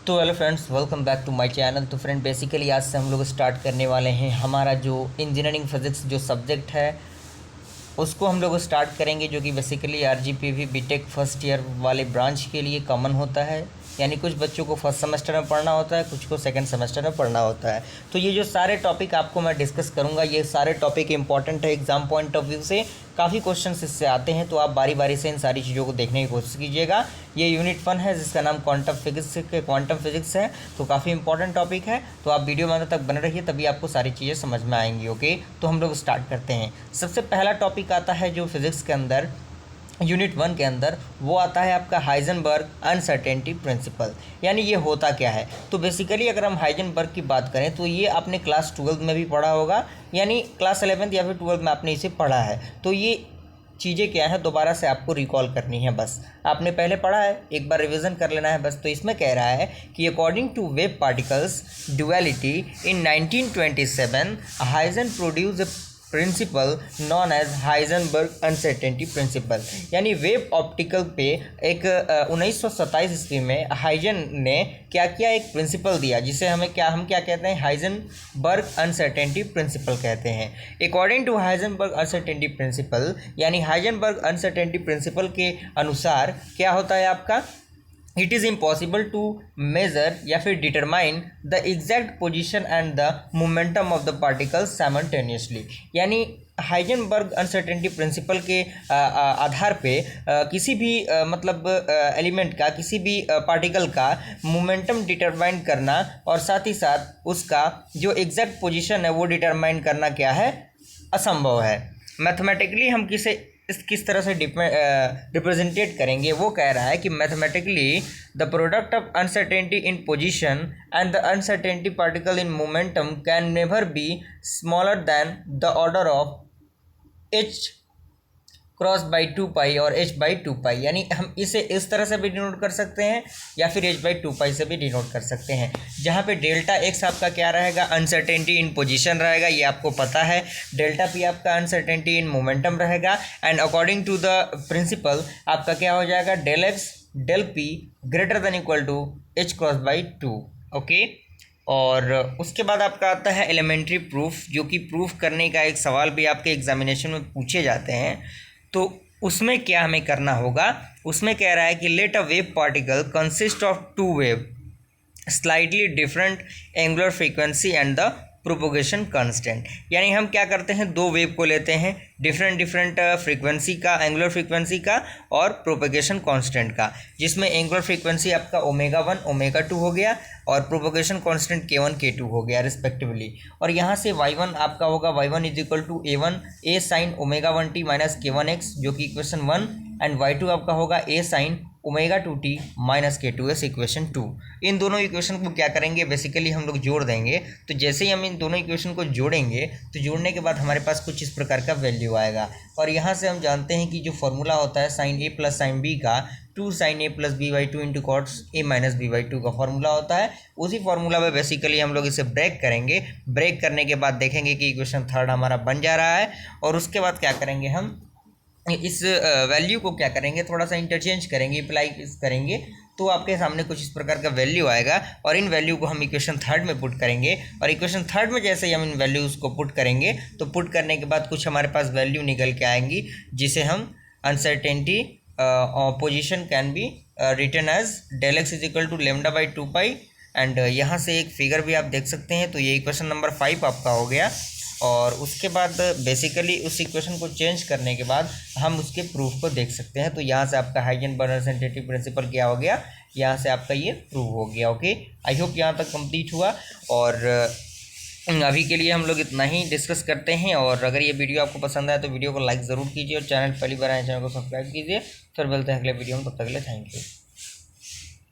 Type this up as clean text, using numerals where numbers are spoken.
तो hello friends, welcome back to my channel. तो friend basically आज से हम लोग स्टार्ट करने वाले हैं हमारा जो इंजीनियरिंग फिजिक्स जो सब्जेक्ट है उसको हम लोग स्टार्ट करेंगे, जो कि basically RGPV BTech first year वाले ब्रांच के लिए कॉमन होता है। यानी कुछ बच्चों को फर्स्ट सेमेस्टर में पढ़ना होता है, कुछ को सेकंड सेमेस्टर में पढ़ना होता है। तो ये जो सारे टॉपिक आपको मैं डिस्कस करूँगा, ये सारे टॉपिक इंपॉर्टेंट है एग्जाम पॉइंट ऑफ व्यू से। काफ़ी क्वेश्चंस इससे आते हैं, तो आप बारी बारी से इन सारी चीज़ों को देखने की कोशिश कीजिएगा। ये यूनिट 1 है जिसका नाम क्वांटम फिजिक्स है, तो काफ़ी इंपॉर्टेंट टॉपिक है। तो आप वीडियो में अंत तक बने रहिए, तभी आपको सारी चीज़ें समझ में आएंगी। ओके, तो हम लोग स्टार्ट करते हैं। सबसे पहला टॉपिक आता है जो फिजिक्स के अंदर यूनिट 1 के अंदर, वो आता है आपका हाइजेनबर्ग अनसर्टेनिटी प्रिंसिपल। यानी ये होता क्या है? तो बेसिकली अगर हम हाइजेनबर्ग की बात करें तो ये आपने क्लास 12 में भी पढ़ा होगा, यानी क्लास 11th या फिर 12 में आपने इसे पढ़ा है। तो ये चीज़ें क्या है दोबारा से आपको रिकॉल करनी है, बस आपने पहले पढ़ा है, एक बार रिवीजन कर लेना है बस। तो इसमें कह रहा है कि according to wave particles duality in 1927 Heisen produce principle known as Heisenberg uncertainty principle. यानी वेव ऑप्टिकल पे एक 1927 ईस्वी में हाइजन ने क्या किया, एक प्रिंसिपल दिया जिसे हम क्या कहते हैं, हाइजेनबर्ग अनसर्टेनिटी प्रिंसिपल कहते हैं। According to Heisenberg uncertainty principle, यानी हाइजेनबर्ग अनसर्टेनिटी प्रिंसिपल के अनुसार क्या होता है आपका, it is impossible to measure या फिर determine the exact position and the momentum of the particles simultaneously. यानी हाइजेनबर्ग अनसर्टेनिटी प्रिंसिपल के आधार पे किसी भी मतलब एलिमेंट का, किसी भी पार्टिकल का मोमेंटम डिटरमाइन करना और साथ ही साथ उसका जो एग्जैक्ट पोजीशन है वो डिटरमाइन करना क्या है, असंभव है। मैथमेटिकली हम किस तरह से रिप्रेजेंटेट करेंगे, वो कह रहा है कि mathematically the product of uncertainty in position and the uncertainty particle in momentum can never be smaller than the order of h cross by 2 पाई और h बाई 2 पाई। यानी हम इसे इस तरह से भी डिनोट कर सकते हैं या फिर h बाई 2 पाई से भी डिनोट कर सकते हैं, जहाँ पे डेल्टा x आपका क्या रहेगा, अनसर्टेनिटी इन पोजीशन रहेगा, ये आपको पता है। डेल्टा p आपका अनसर्टेनिटी इन मोमेंटम रहेगा। And according to the principle आपका क्या हो जाएगा, del x del p greater than equal to h cross by 2। Okay, और उसके बाद आपका आता है एलिमेंट्री प्रूफ, जो कि प्रूफ करने का एक सवाल भी आपके एग्जामिनेशन में पूछे जाते हैं। तो उसमें क्या हमें करना होगा, उसमें कह रहा है कि let a wave particle consist of 2 wave slightly different angular frequency and the propagation constant. यानी हम क्या करते हैं, 2 वेव को लेते हैं डिफरेंट फ्रीक्वेंसी का, एंगुलर फ्रीक्वेंसी का और प्रोपोगेशन कांस्टेंट का, जिसमें एंगुलर फ्रीक्वेंसी आपका ओमेगा 1 ओमेगा 2 हो गया और प्रोपोगेशन कांस्टेंट k1 k2 हो गया रिस्पेक्टिवली। और यहाँ से y1 आपका होगा y1 is equal to a1 a sine omega 1t minus k1x, जो कि इक्वेशन 1, एंड y2 आपका होगा a sine omega 2t minus k2s equation 2। इन दोनों इक्वेशन को क्या करेंगे, बेसिकली हम लोग जोड़ देंगे। तो जैसे ही हम इन दोनों इक्वेशन को जोड़ेंगे तो जोड़ने के बाद हमारे पास कुछ इस प्रकार का वैल्यू आएगा। और यहाँ से हम जानते हैं कि जो फॉर्मूला होता है sine a plus sine b का, 2 sine a plus b by 2 into cos a minus b by 2 का फॉर्मूला होता है। उसी फॉर्मूला में बेसिकली हम लोग इसे ब्रेक करेंगे। ब्रेक करने के बाद देखेंगे कि इक्वेशन 3 हमारा बन जा रहा है। और उसके बाद क्या करेंगे, हम इस वैल्यू को क्या करेंगे, थोड़ा सा इंटरचेंज करेंगे, अप्लाई करेंगे, तो आपके सामने कुछ इस प्रकार का वैल्यू आएगा। और इन वैल्यू को हम इक्वेशन 3 में पुट करेंगे। और इक्वेशन 3 में जैसे ही हम इन वैल्यूज़ को पुट करेंगे तो पुट करने के बाद कुछ हमारे पास वैल्यू निकल के आएंगी, जिसे हम uncertainty position can be written as del X is equal to lambda by 2 pi. And यहाँ से एक फिगर भी आप देख सकते हैं। तो ये इक्वेशन नंबर 5 आपका हो गया। और उसके बाद बेसिकली उस इक्वेशन को चेंज करने के बाद हम उसके प्रूफ को देख सकते हैं। तो यहाँ से आपका हाइजेनबर्ग अनसर्टेनिटी प्रिंसिपल क्या हो गया, यहाँ से आपका ये प्रूव हो गया। ओके, आई होप यहाँ तक कंप्लीट हुआ। और अभी के लिए हम लोग इतना ही डिस्कस करते हैं। और अगर ये वीडियो आपको पसंद आए तो वीडियो को लाइक ज़रूर कीजिए और चैनल पहली बार आए चैनल को सब्सक्राइब कीजिए। फिर मिलते हैं अगले वीडियो में, तब तक के लिए थैंक यू।